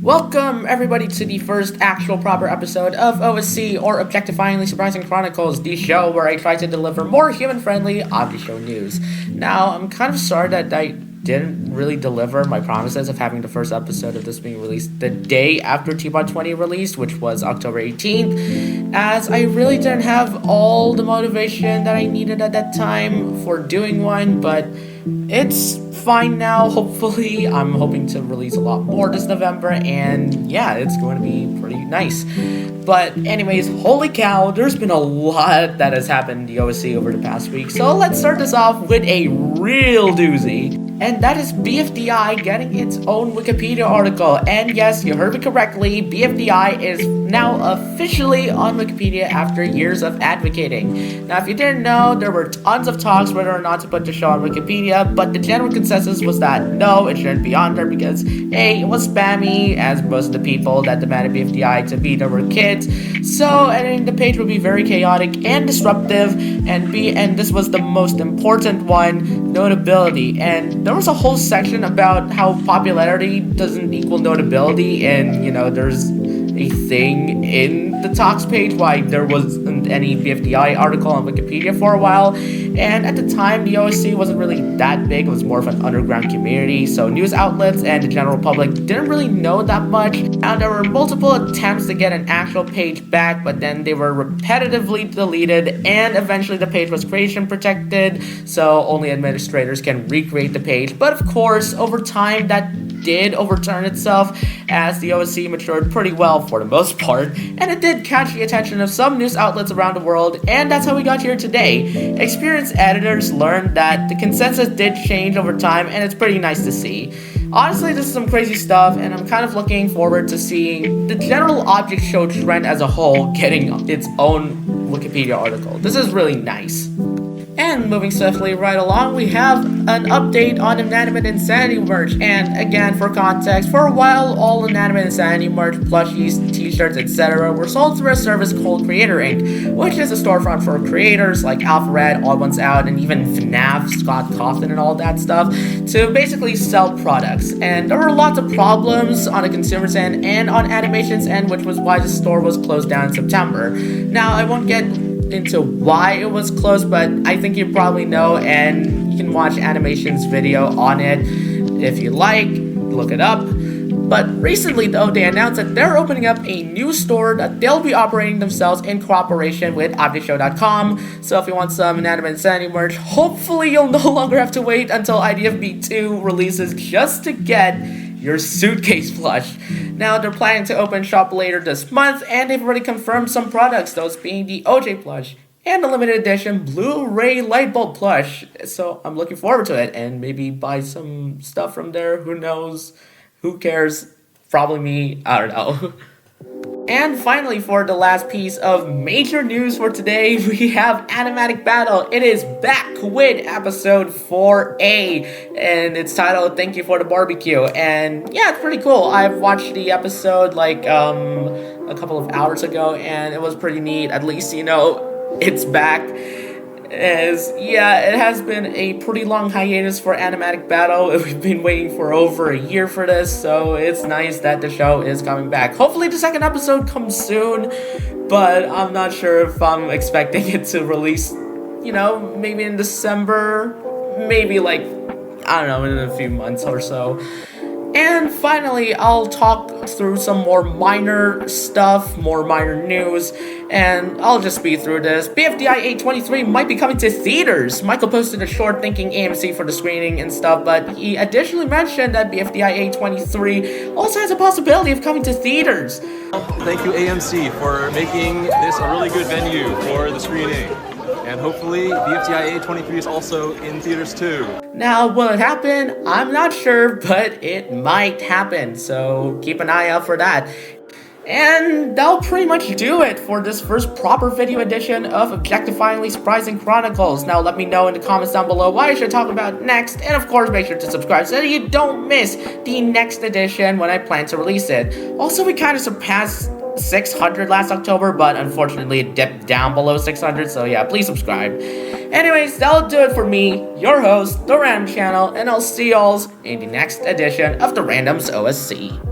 Welcome, everybody, to the first actual proper episode of OSC, or Objectifyingly Surprising Chronicles, the show where I try to deliver more human-friendly off-the-show news. Now, I'm kind of sorry that I didn't really deliver my promises of having the first episode of this being released the day after T-Bot 20 released, which was October 18th, as I really didn't have all the motivation that I needed at that time for doing one, but it's fine now. Hopefully, I'm hoping to release a lot more this November, and yeah, it's going to be pretty nice. But anyways, holy cow, there's been a lot that has happened in the OSC over the past week, so let's start this off with a real doozy. And that is BFDI getting its own Wikipedia article. And yes, you heard me correctly, BFDI is now officially on Wikipedia after years of advocating. Now, if you didn't know, there were tons of talks whether or not to put the show on Wikipedia, but the general consensus was that no, it shouldn't be on there because A, it was spammy, as most of the people that demanded BFDI to be there were kids, so editing the page would be very chaotic and disruptive, and B, and this was the most important one, notability. And there was a whole section about how popularity doesn't equal notability, and there's a thing in the talks page why there wasn't any BFDI article on Wikipedia for a while. And at the time, the OSC wasn't really that big. It was more of an underground community, so news outlets and the general public didn't really know that much. And there were multiple attempts to get an actual page back, but then they were repetitively deleted, and eventually the page was creation protected, so only administrators can recreate the page. But of course, over time, that did overturn itself as the OSC matured pretty well for the most part, and it did catch the attention of some news outlets around the world, and that's how we got here today. Experienced editors learned that the consensus did change over time, and it's pretty nice to see. Honestly, this is some crazy stuff, and I'm kind of looking forward to seeing the general object show trend as a whole getting its own Wikipedia article. This is really nice. And moving swiftly right along, we have an update on Inanimate Insanity merch. And again, for context, for a while, all Inanimate Insanity merch, plushies, t-shirts, etc. were sold through a service called Creator Inc., which is a storefront for creators like Alpharad, Odd Ones Out, and even FNAF, Scott Cawthon, and all that stuff, to basically sell products. And there were lots of problems on the consumer's end and on Animation's end, which was why the store was closed down in September. Now, I won't get into why it was closed, but I think you probably know, and you can watch Animation's video on it if you like, look it up. But recently though, they announced that they're opening up a new store that they'll be operating themselves in cooperation with ObjectShow.com. So if you want some Inanimate Insanity merch, hopefully you'll no longer have to wait until IDFB 2 releases just to get your suitcase plush. Now, they're planning to open shop later this month, and they've already confirmed some products, those being the OJ plush and the limited edition Bluray Lightbulb plush. So I'm looking forward to it, and maybe buy some stuff from there. Who knows? Who cares? Probably me. I don't know. And finally, for the last piece of major news for today, we have Animatic Battle. It is back with episode 4A, and it's titled Thank You for the Barbecue. And yeah, it's pretty cool. I've watched the episode like a couple of hours ago, and it was pretty neat. At least, it's back. It has been a pretty long hiatus for Animatic Battle. We've been waiting for over a year for this, so it's nice that the show is coming back. Hopefully the second episode comes soon, but I'm not sure if I'm expecting it to release, maybe in December, maybe in a few months or so. And finally, I'll talk through some more minor stuff, more minor news, and I'll just speed through this. BFDI A23 might be coming to theaters. Michael posted a short thanking AMC for the screening and stuff, but he additionally mentioned that BFDI A23 also has a possibility of coming to theaters. Thank you AMC for making this a really good venue for the screening. And hopefully, BFDI A23 is also in theaters too. Now, will it happen? I'm not sure, but it might happen, so keep an eye out for that. And that'll pretty much do it for this first proper video edition of Objectifyingly Surprising Chronicles. Now let me know in the comments down below what I should talk about next, and of course make sure to subscribe so that you don't miss the next edition when I plan to release it. Also, we kind of surpassed 600 last October, but unfortunately it dipped down below 600, so yeah, please subscribe. Anyways, that'll do it for me, your host, The Random Channel, and I'll see y'all in the next edition of The Random's OSC.